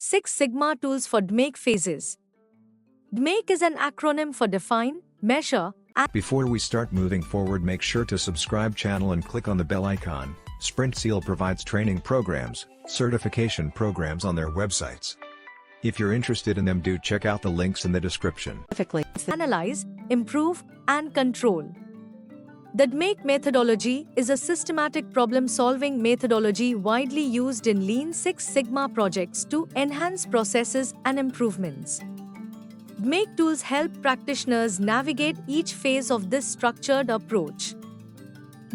Six Sigma Tools for DMAIC Phases. DMAIC is an acronym for Define, Measure, and Before we start moving forward, make sure to subscribe channel and click on the bell icon. Sprint Seal provides training programs, certification programs on their websites. If you're interested in them, do check out the links in the description. analyze, improve, and control. The DMAIC methodology is a systematic problem-solving methodology widely used in Lean Six Sigma projects to enhance processes and improvements. DMAIC tools help practitioners navigate each phase of this structured approach.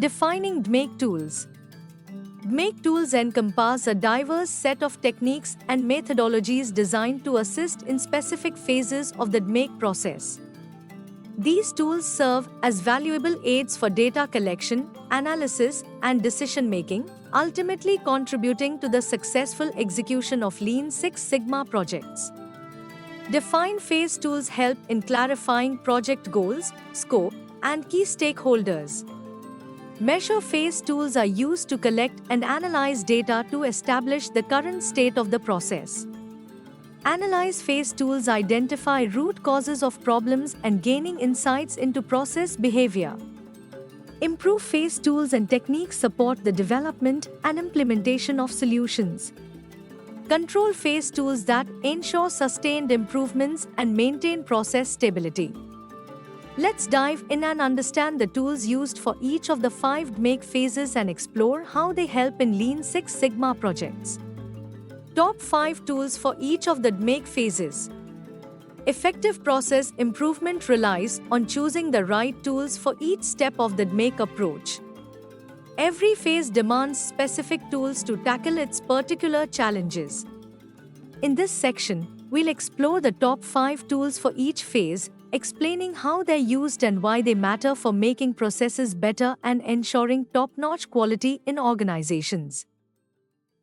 Defining DMAIC tools. DMAIC tools encompass a diverse set of techniques and methodologies designed to assist in specific phases of the DMAIC process. These tools serve as valuable aids for data collection, analysis, and decision-making, ultimately contributing to the successful execution of Lean Six Sigma projects. Define phase tools help in clarifying project goals, scope, and key stakeholders. Measure phase tools are used to collect and analyze data to establish the current state of the process. Analyze phase tools identify root causes of problems and gaining insights into process behavior. Improve phase tools and techniques support the development and implementation of solutions. Control phase tools that ensure sustained improvements and maintain process stability. Let's dive in and understand the tools used for each of the 5 DMAIC phases and explore how they help in Lean Six Sigma projects. Top 5 tools for each of the DMAIC phases. Effective process improvement relies on choosing the right tools for each step of the DMAIC approach. Every phase demands specific tools to tackle its particular challenges. In this section, we'll explore the top 5 tools for each phase, explaining how they're used and why they matter for making processes better and ensuring top-notch quality in organizations.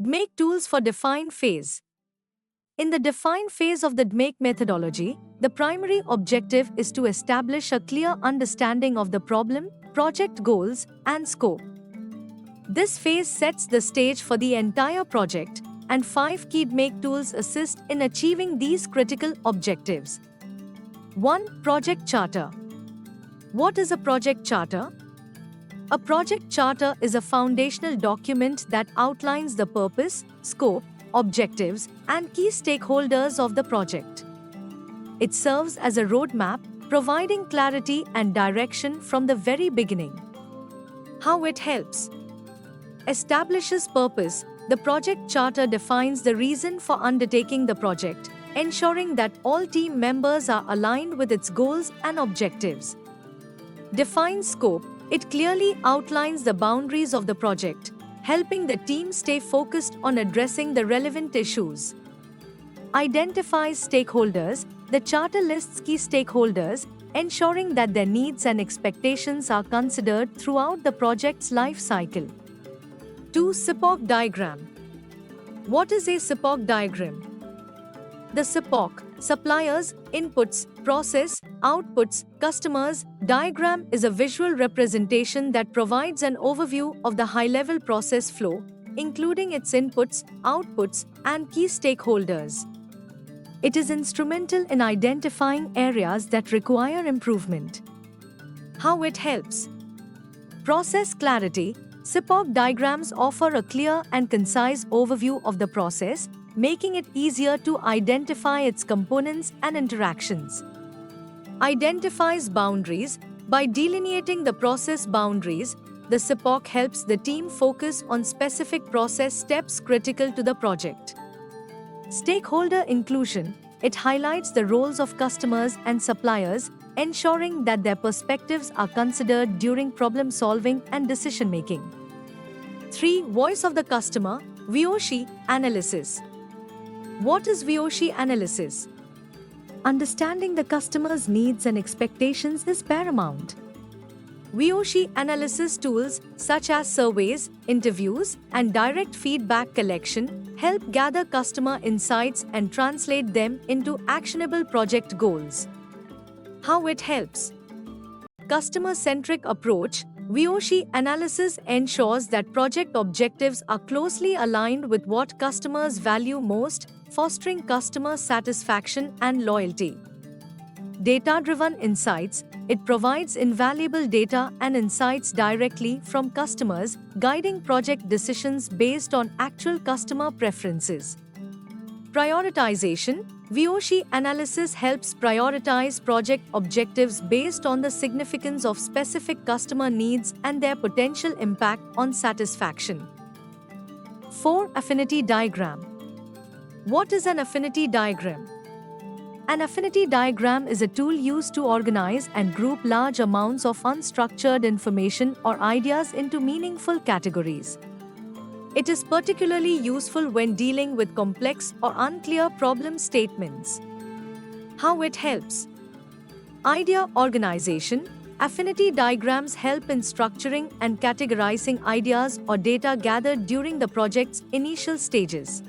DMAIC tools for Define phase. In the Define phase of the DMAIC methodology, the primary objective is to establish a clear understanding of the problem, project goals, and scope. This phase sets the stage for the entire project, and 5 key DMAIC tools assist in achieving these critical objectives. 1. Project Charter. What is a project charter? A project charter is a foundational document that outlines the purpose, scope, objectives, and key stakeholders of the project. It serves as a roadmap, providing clarity and direction from the very beginning. How it helps. Establishes purpose. The project charter defines the reason for undertaking the project, ensuring that all team members are aligned with its goals and objectives. Defines scope. It clearly outlines the boundaries of the project, helping the team stay focused on addressing the relevant issues. Identifies stakeholders. The charter lists key stakeholders, ensuring that their needs and expectations are considered throughout the project's life cycle. 2. SIPOC diagram. What is a SIPOC diagram? The SIPOC, suppliers, inputs, process, outputs, customers, diagram is a visual representation that provides an overview of the high-level process flow, including its inputs, outputs, and key stakeholders. It is instrumental in identifying areas that require improvement. How it helps. Process clarity. SIPOC diagrams offer a clear and concise overview of the process, making it easier to identify its components and interactions. Identifies boundaries. By delineating the process boundaries, the SIPOC helps the team focus on specific process steps critical to the project. Stakeholder inclusion. It highlights the roles of customers and suppliers, ensuring that their perspectives are considered during problem-solving and decision-making. 3. Voice of the customer, VOC analysis. What is VOC analysis? Understanding the customer's needs and expectations is paramount. VOC analysis tools such as surveys, interviews, and direct feedback collection help gather customer insights and translate them into actionable project goals. How it helps. Customer-centric approach. VOC analysis ensures that project objectives are closely aligned with what customers value most, fostering customer satisfaction and loyalty. Data-driven insights, it provides invaluable data and insights directly from customers, guiding project decisions based on actual customer preferences. Prioritization, VOC analysis helps prioritize project objectives based on the significance of specific customer needs and their potential impact on satisfaction. 4. Affinity diagram. What is an affinity diagram? An affinity diagram is a tool used to organize and group large amounts of unstructured information or ideas into meaningful categories. It is particularly useful when dealing with complex or unclear problem statements. How it helps? Idea organization. Affinity diagrams help in structuring and categorizing ideas or data gathered during the project's initial stages.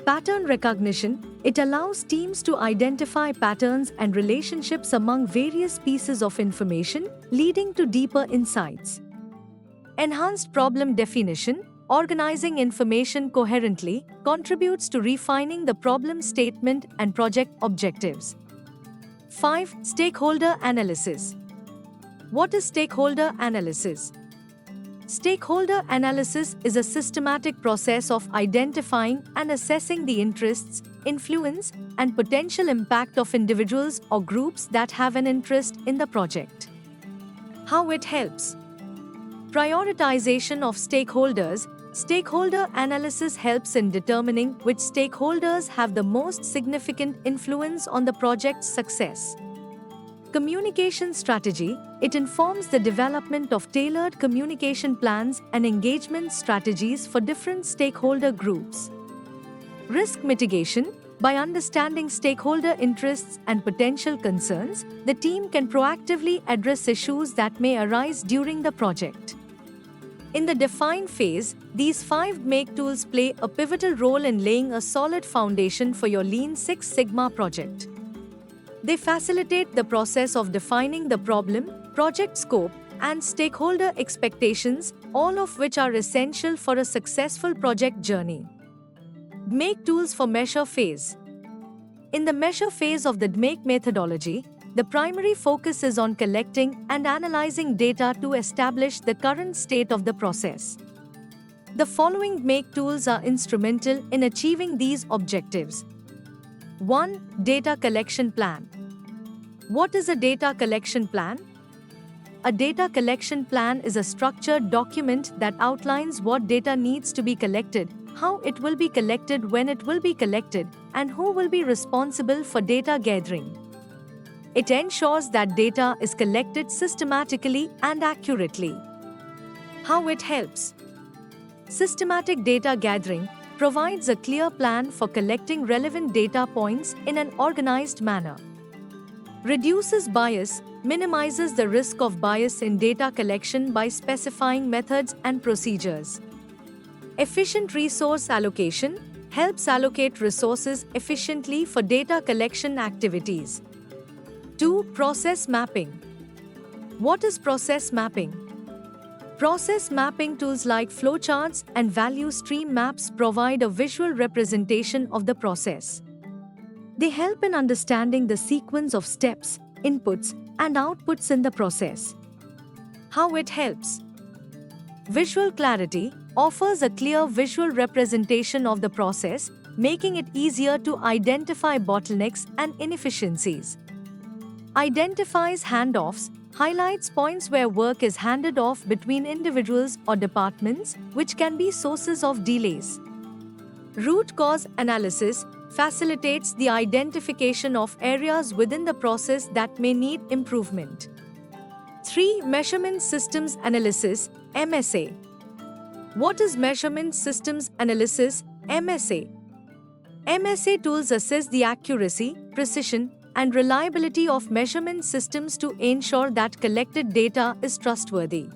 Pattern recognition. It allows teams to identify patterns and relationships among various pieces of information, leading to deeper insights. Enhanced problem definition. Organizing information coherently contributes to refining the problem statement and project objectives. 5. Stakeholder analysis. What is stakeholder analysis? Stakeholder analysis is a systematic process of identifying and assessing the interests, influence, and potential impact of individuals or groups that have an interest in the project. How it helps? Prioritization of stakeholders. Stakeholder analysis helps in determining which stakeholders have the most significant influence on the project's success. Communication strategy. It informs the development of tailored communication plans and engagement strategies for different stakeholder groups. Risk mitigation. By understanding stakeholder interests and potential concerns, the team can proactively address issues that may arise during the project. In the define phase, these 5 Make tools play a pivotal role in laying a solid foundation for your Lean Six Sigma project. They facilitate the process of defining the problem, project scope, and stakeholder expectations, all of which are essential for a successful project journey. Make tools for measure phase. In the measure phase of the Make methodology, the primary focus is on collecting and analyzing data to establish the current state of the process. The following Make tools are instrumental in achieving these objectives. 1. Data collection plan. What is a data collection plan? A data collection plan is a structured document that outlines what data needs to be collected, how it will be collected, when it will be collected, and who will be responsible for data gathering. It ensures that data is collected systematically and accurately. How it helps? Systematic data gathering provides a clear plan for collecting relevant data points in an organized manner. Reduces bias, minimizes the risk of bias in data collection by specifying methods and procedures. Efficient resource allocation helps allocate resources efficiently for data collection activities. 2. Process mapping. What is process mapping? Process mapping tools like flowcharts and value stream maps provide a visual representation of the process. They help in understanding the sequence of steps, inputs, and outputs in the process. How it helps? Visual clarity offers a clear visual representation of the process, making it easier to identify bottlenecks and inefficiencies. Identifies handoffs, highlights points where work is handed off between individuals or departments, which can be sources of delays. Root cause analysis facilitates the identification of areas within the process that may need improvement. 3. Measurement Systems Analysis, MSA. What is Measurement Systems Analysis, MSA? MSA tools assess the accuracy, precision, and reliability of measurement systems to ensure that collected data is trustworthy.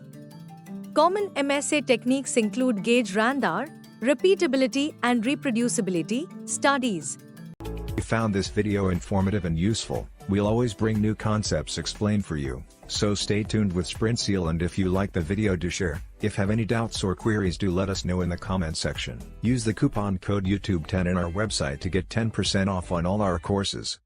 Common MSA techniques include gauge radar, repeatability and reproducibility studies. found this video informative and useful. We'll always bring new concepts explained for you, so stay tuned with Sprint Seal, and if you like the video, do share. If have any doubts or queries, do let us know in the comment section. Use the coupon code YouTube10 in our website to get 10% off on all our courses.